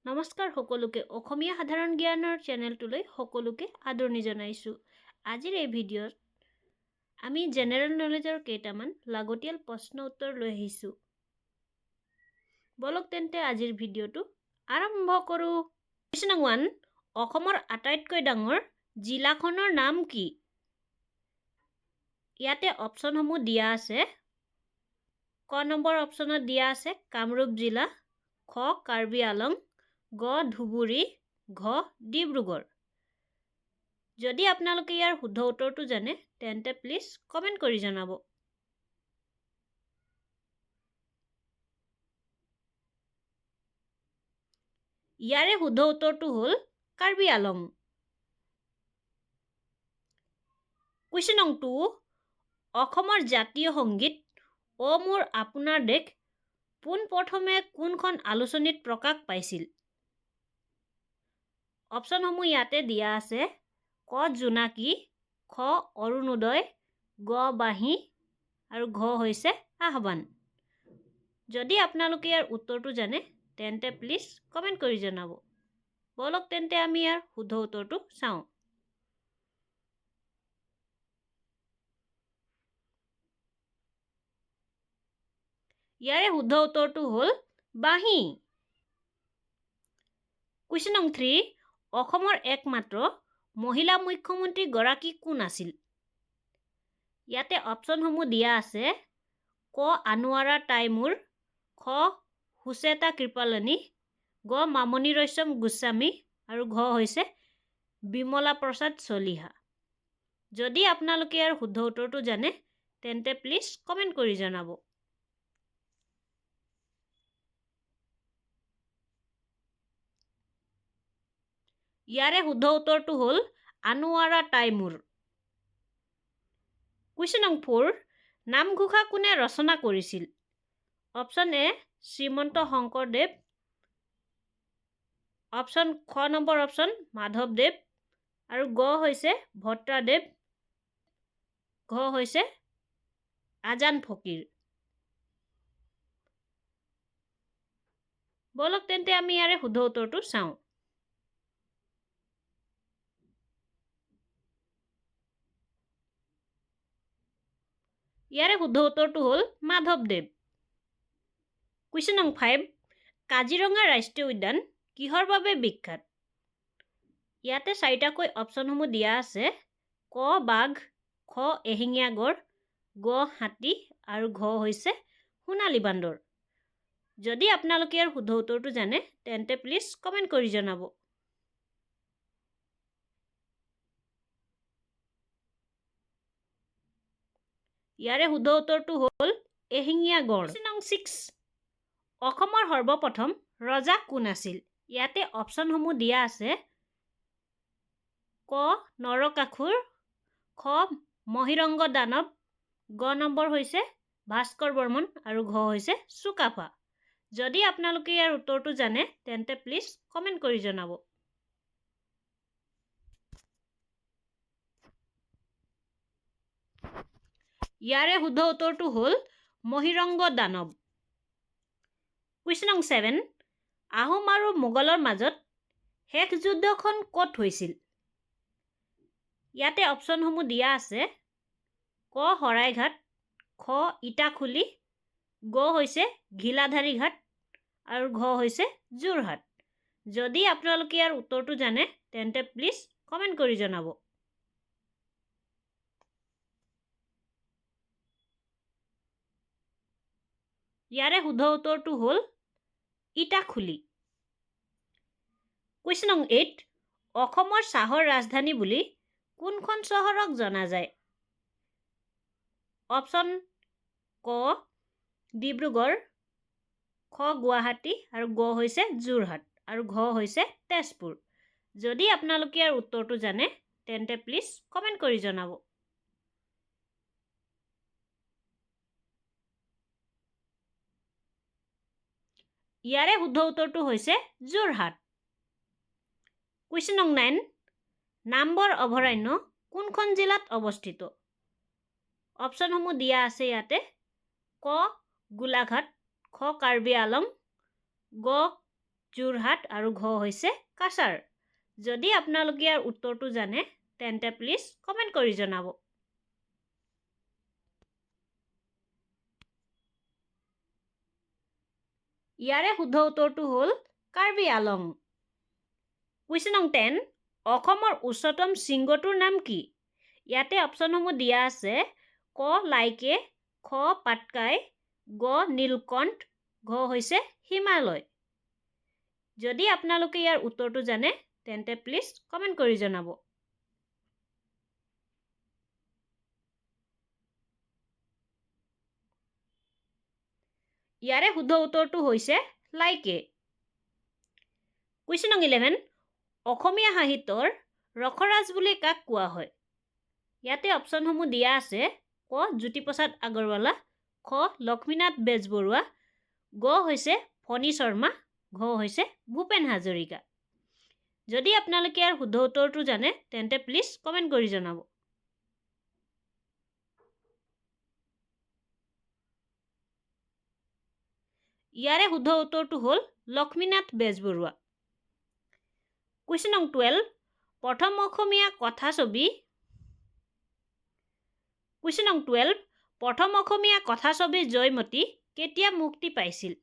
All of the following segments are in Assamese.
নমস্কাৰ সকলোকে অসমীয়া সাধাৰণ জ্ঞানৰ চেনেলটোলৈ সকলোকে আদৰণি জনাইছোঁ। আজিৰ এই ভিডিঅ'ত আমি জেনেৰেল নলেজৰ কেইটামান লাগতিয়াল প্ৰশ্ন উত্তৰ লৈ আহিছোঁ। বলক তেন্তে আজিৰ ভিডিঅ'টো আৰম্ভ কৰোঁ। কুৱেশ্যন নম্বৰ 1, অসমৰ আটাইতকৈ ডাঙৰ জিলাখনৰ নাম কি? ইয়াতে অপশ্যনসমূহ দিয়া আছে। ক নম্বৰ অপশ্যনত দিয়া আছে কামৰূপ জিলা, খ কাৰ্বি আলং, গ ধুবুৰী, ঘ ডিব্ৰুগড়। যদি আপোনালোকে ইয়াৰ শুদ্ধ উত্তৰটো জানে তেন্তে প্লিজ কমেণ্ট কৰি জনাব। ইয়াৰে শুদ্ধ উত্তৰটো হ'ল কাৰ্বি আলং। কুৱেশ্যন নম্বৰ 2, অসমৰ জাতীয় সংগীত অ মোৰ আপোনাৰ দেশ পোনপ্ৰথমে কোনখন আলোচনীত প্ৰকাশ পাইছিল? অপশ্যনসমূহ ইয়াতে দিয়া আছে। ক জোনাকী, খ অৰুণোদয়, গ বাঁহী আৰু ঘ হৈছে আহ্বান। যদি আপোনালোকে ইয়াৰ উত্তৰটো জানে তেন্তে প্লিজ কমেণ্ট কৰি জনাব। বলক তেন্তে আমি ইয়াৰ শুদ্ধ উত্তৰটো চাওঁ। ইয়াৰে শুদ্ধ উত্তৰটো হ'ল বাঁহী। কুৱেশ্যন নম্বৰ 3, অসমৰ একমাত্ৰ মহিলা মুখ্যমন্ত্ৰী গৰাকী কোন আছিল? ইয়াতে অপশ্যনসমূহ দিয়া আছে। ক আনোৱাৰা টাইমুৰ, খ সুচেতা কৃপালনী, গ মামণি ৰয়ছম গোস্বামী আৰু ঘ হৈছে বিমলা প্ৰসাদ চলিহা। যদি আপোনালোকে ইয়াৰ শুদ্ধ উত্তৰটো জানে তেন্তে প্লিজ কমেণ্ট কৰি জনাব। ইয়াৰে শুদ্ধ উত্তৰটো হ'ল আনোৱাৰা টাইমুৰ। কুৱেশ্যন নম্বৰ 4, নামঘোষা কোনে ৰচনা কৰিছিল? Option A Srimanta Sankardev, option খ নম্বৰ অপশ্যন মাধৱদেৱ আৰু গ হৈছে ভট্টাদেৱ, ঘ হৈছে আজান ফকীৰ। বলক তেন্তে আমি ইয়াৰে শুদ্ধ উত্তৰটো চাওঁ। ইয়াৰে শুদ্ধ উত্তৰটো হ'ল মাধৱদেৱ। কুৱেশ্যন নম্বৰ 5, কাজিৰঙা ৰাষ্ট্ৰীয় উদ্যান কিহৰ বাবে বিখ্যাত? ইয়াতে 4টাকৈ অপশ্যনসমূহ দিয়া আছে। ক বাঘ, খ এশিঙীয়া গড়, গ হাতী আৰু ঘ হৈছে সোণালী বান্দৰ। যদি আপোনালোকে ইয়াৰ শুদ্ধ উত্তৰটো জানে তেন্তে প্লিজ কমেণ্ট কৰি জনাব। ইয়াৰে শুদ্ধ উত্তৰটো হ'ল এশিঙীয়া গড়। কুৱেশ্যন নম্বৰ 6, অসমৰ সৰ্বপ্ৰথম ৰজা কোন আছিল? ইয়াতে অপশ্যনসমূহ দিয়া আছে। ক নৰকাসুৰ, খ মহিৰংগ দানৱ, গ নম্বৰ হৈছে ভাস্কৰ বৰ্মন আৰু ঘ হৈছে চুকাফা। যদি আপোনালোকে ইয়াৰ উত্তৰটো জানে তেন্তে প্লিজ কমেণ্ট কৰি জনাব। ইয়াৰে শুদ্ধ উত্তৰটো হ'ল মহিৰংগ দানৱ। কুৱেশ্যন নম্বৰ 7, আহোম আৰু মোগলৰ মাজত শেষ যুদ্ধখন ক'ত হৈছিল? ইয়াতে অপশ্যনসমূহ দিয়া আছে। ক শৰাইঘাট, খ ইটাখুলি, গ হৈছে ঘিলাধাৰী ঘাট আৰু ঘ হৈছে যোৰহাট। যদি আপোনালোকে ইয়াৰ উত্তৰটো জানে তেন্তে প্লিজ কমেণ্ট কৰি জনাব। ইয়াৰে শুদ্ধ উত্তৰটো হ'ল ইটাখুলি। কুৱেশ্যন নম্বৰ 8, অসমৰ চাহৰ ৰাজধানী বুলি কোনখন চহৰক জনা যায়? অপশ্যন ক ডিব্ৰুগড়, খ গুৱাহাটী আৰু গ হৈছে যোৰহাট আৰু ঘ হৈছে তেজপুৰ। যদি আপোনালোকে ইয়াৰ উত্তৰটো জানে তেন্তে প্লিজ কমেণ্ট কৰি জনাব। ইয়াৰে শুদ্ধ উত্তৰটো হৈছে যোৰহাট। কুৱেশ্যন নম্বৰ 9, নামবৰ অভয়াৰণ্য কোনখন জিলাত অৱস্থিত? অপশ্যনসমূহ দিয়া আছে ইয়াতে। ক গোলাঘাট, খ কাৰ্বি আলং, গ যোৰহাট আৰু ঘ হৈছে কাছাৰ। যদি আপোনালোকে ইয়াৰ উত্তৰটো জানে তেন্তে প্লিজ কমেণ্ট কৰি জনাব। ইয়াৰে শুদ্ধ উত্তৰটো হ'ল কাৰ্বি আলং। কুৱেশ্যন নং 10, অসমৰ উচ্চতম শৃংগটোৰ নাম কি? ইয়াতে অপশ্যনসমূহ দিয়া আছে ক লাইকে, খ পাটকাই, গ নীলকণ্ঠ, ঘ হৈছে হিমালয়। যদি আপোনালোকে ইয়াৰ উত্তৰটো জানে তেন্তে প্লিজ কমেণ্ট কৰি জনাব। ইয়াৰে শুদ্ধ উত্তৰটো হৈছে লাইকে। কুৱেশ্যন নং 11, অসমীয়া সাহিত্যৰ ৰসৰাজ বুলি কাক কোৱা হয়? ইয়াতে অপশ্যনসমূহ দিয়া আছে ক জ্যোতিপ্ৰসাদ আগৰৱালা, খ লক্ষ্মীনাথ বেজবৰুৱা, গ হৈছে ফণী শৰ্মা, ঘ হৈছে ভূপেন হাজৰিকা। যদি আপোনালোকে ইয়াৰ শুদ্ধ উত্তৰটো জানে তেন্তে প্লিজ কমেণ্ট কৰি জনাব। ইয়াৰে শুদ্ধ উত্তৰটো হ'ল লক্ষ্মীনাথ বেজবৰুৱা। কুৱেশ্যন নং 12, প্ৰথম অসমীয়া কথাছবি জয়মতী কেতিয়া মুক্তি পাইছিল?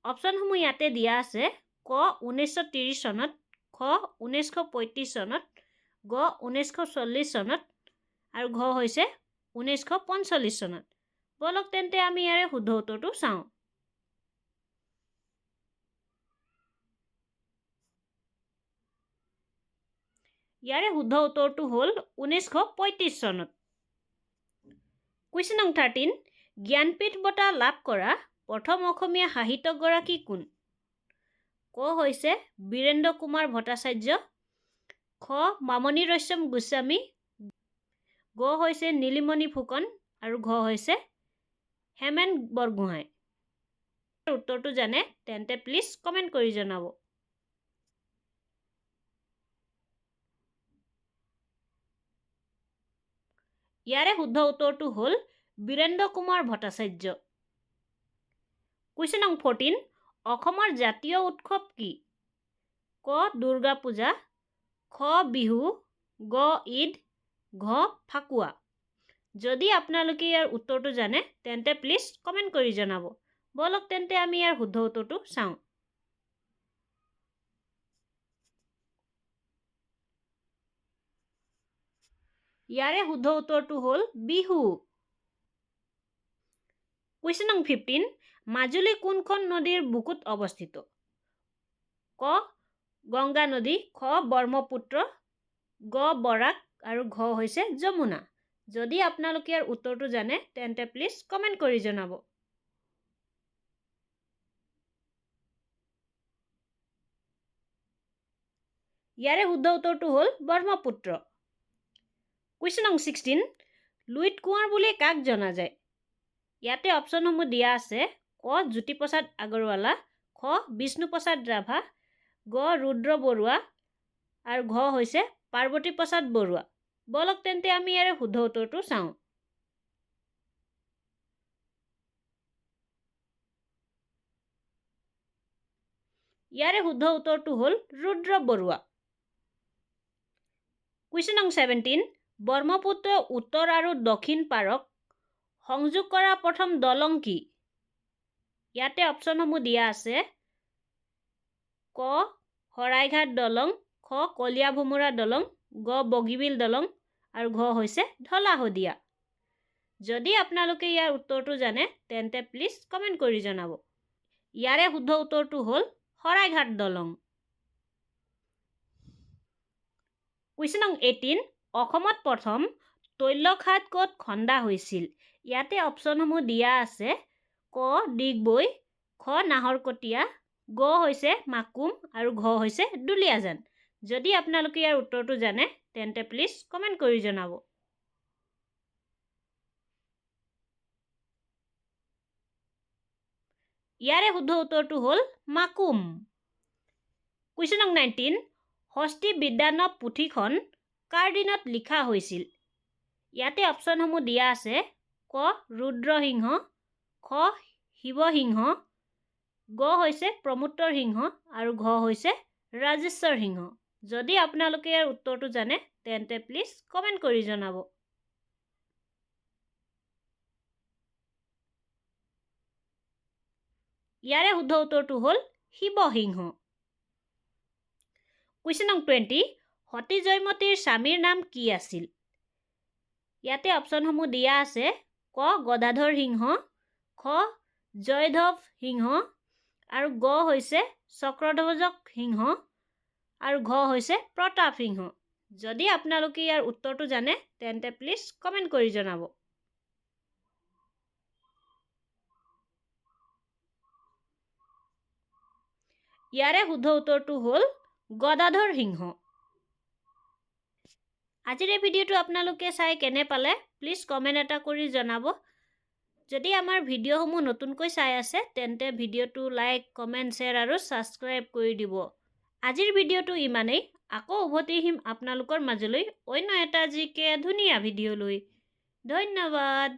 অপশ্যনসমূহ ইয়াতে দিয়া আছে ক 1930 চনত, খ 1935 চনত, গ 1940 চনত আৰু ঘ হৈছে 1945 চনত। বলক তেন্তে আমি ইয়াৰে শুদ্ধ উত্তৰটো চাওঁ। ইয়াৰে শুদ্ধ উত্তৰটো হ'ল 1935 চনত। কুৱেশ্যন নং 13, জ্ঞানপীঠ বঁটা লাভ কৰা প্ৰথম অসমীয়া সাহিত্যকগৰাকী কোন? ক হৈছে বীৰেন্দ্ৰ কুমাৰ ভট্টাচাৰ্য, খ মামণি ৰয়ছম গোস্বামী, গ হৈছে নীলমণি ফুকন আৰু ঘ হৈছে হেমেন বৰগোহাঁই। উত্তৰটো জানে তেন্তে প্লিজ কমেণ্ট কৰি জনাব। ইয়াৰে শুদ্ধ উত্তৰটো হ'ল বীৰেন্দ্ৰ কুমাৰ ভট্টাচাৰ্য। কুৱেশ্যন নং 14, অসমৰ জাতীয় উৎসৱ কি? ক দুৰ্গা পূজা, খ বিহু, গ ঈদ, ঘ ফাকুৱা। যদি আপোনালোকে ইয়াৰ উত্তৰটো জানে তেন্তে প্লিজ কমেণ্ট কৰি জনাব। বলক তেন্তে আমি ইয়াৰ শুদ্ধ উত্তৰটো চাওঁ। ইয়াৰে শুদ্ধ উত্তৰটো হ'ল বিহু। কুৱেশ্যন নং 15, মাজুলী কোনখন নদীৰ বুকুত অৱস্থিত? ক গংগা নদী, খ ব্ৰহ্মপুত্ৰ, গ বৰাক আৰু ঘ হৈছে যমুনা। যদি আপোনালোকে ইয়াৰ উত্তৰটো জানে তেন্তে প্লিজ কমেণ্ট কৰি জনাব। ইয়াৰে শুদ্ধ উত্তৰটো হ'ল ব্ৰহ্মপুত্ৰ। কুৱেশ্যন নং 16, লুইত কোঁৱৰ বুলি কাক জনা যায়? ইয়াতে অপশ্যনসমূহ দিয়া আছে ক জ্যোতিপ্ৰসাদ আগৰৱালা, খ বিষ্ণুপ্ৰসাদ ৰাভা, গ ৰুদ্ৰ বৰুৱা আৰু ঘ হৈছে পাৰ্বতী প্ৰসাদ বৰুৱা। বলক তেন্তে আমি ইয়াৰে শুদ্ধ উত্তৰটো চাওঁ। ইয়াৰে শুদ্ধ উত্তৰটো হ'ল ৰুদ্ৰ বৰুৱা। কুৱেশ্যন নং 17, ব্ৰহ্মপুত্ৰৰ উত্তৰ আৰু দক্ষিণ পাৰক সংযোগ কৰা প্ৰথম দলং কি? ইয়াতে অপশ্যনসমূহ দিয়া আছে ক শৰাইঘাট দলং, খ কলীয়াভোমোৰা দলং, গ বগীবিল দলং আৰু ঘ হৈছে ঢলা শদিয়া। যদি আপোনালোকে ইয়াৰ উত্তৰটো জানে তেন্তে প্লিজ কমেণ্ট কৰি জনাব। ইয়াৰে শুদ্ধ উত্তৰটো হ'ল শৰাইঘাট দলং। কুৱেশ্যন নং 18, অসমত প্ৰথম তৈলখাট ক'ত খন্দা হৈছিল? ইয়াতে অপশ্যনসমূহ দিয়া আছে ক ডিগবৈ, খ নাহৰকটীয়া, গ হৈছে মাকুম আৰু ঘ হৈছে দুলীয়াজান। যদি আপোনালোকে ইয়াৰ উত্তৰটো জানে তেন্তে প্লিজ কমেণ্ট কৰি জনাব। ইয়াৰে শুদ্ধ উত্তৰটো হ'ল মাকুম। কুৱেশ্যন নং 19, হস্তি বিদ্যানব পুথিখন কাৰ দিনত লিখা হৈছিল? ইয়াতে অপশ্যনসমূহ দিয়া আছে ক ৰুদ্ৰসিংহ, খ শিৱসিংহ, গ হৈছে প্ৰমোত্তৰ সিংহ আৰু ঘ হৈছে ৰাজেশ্বৰ সিংহ। যদি আপোনালোকে ইয়াৰ উত্তৰটো জানে তেন্তে প্লিজ কমেণ্ট কৰি জনাব। ইয়াৰে শুদ্ধ উত্তৰটো হ'ল শিৱসিংহ। কুৱেশ্যন নং 20, সতী জয়মতীৰ স্বামীৰ নাম কি আছিল? ইয়াতে অপশ্যনসমূহ দিয়া আছে। ক গদাধৰ সিংহ, খ জয়ধ্বজ সিংহ আৰু গ হৈছে চক্ৰধ্বজ সিংহ আৰু ঘ হৈছে প্ৰতাপ সিংহ। যদি আপোনালোকে ইয়াৰ উত্তৰটো জানে তেন্তে প্লিজ কমেণ্ট কৰি জনাব। ইয়াৰে শুদ্ধ উত্তৰটো হ'ল গদাধৰ সিংহ। আজিৰ এই ভিডিঅ'টো আপোনালোকে চাই কেনে পালে প্লিজ কমেণ্ট এটা কৰি জনাব। যদি আমাৰ ভিডিঅ'সমূহ নতুনকৈ চাই আছে তেন্তে ভিডিঅ'টো লাইক, কমেণ্ট, শ্বেয়াৰ আৰু ছাবস্ক্ৰাইব কৰি দিব। আজিৰ ভিডিঅ'টো ইমানেই। আকৌ উভতি আহিম আপোনালোকৰ মাজলৈ অন্য এটা জিকে ধুনীয়া ভিডিঅ' লৈ। ধন্যবাদ।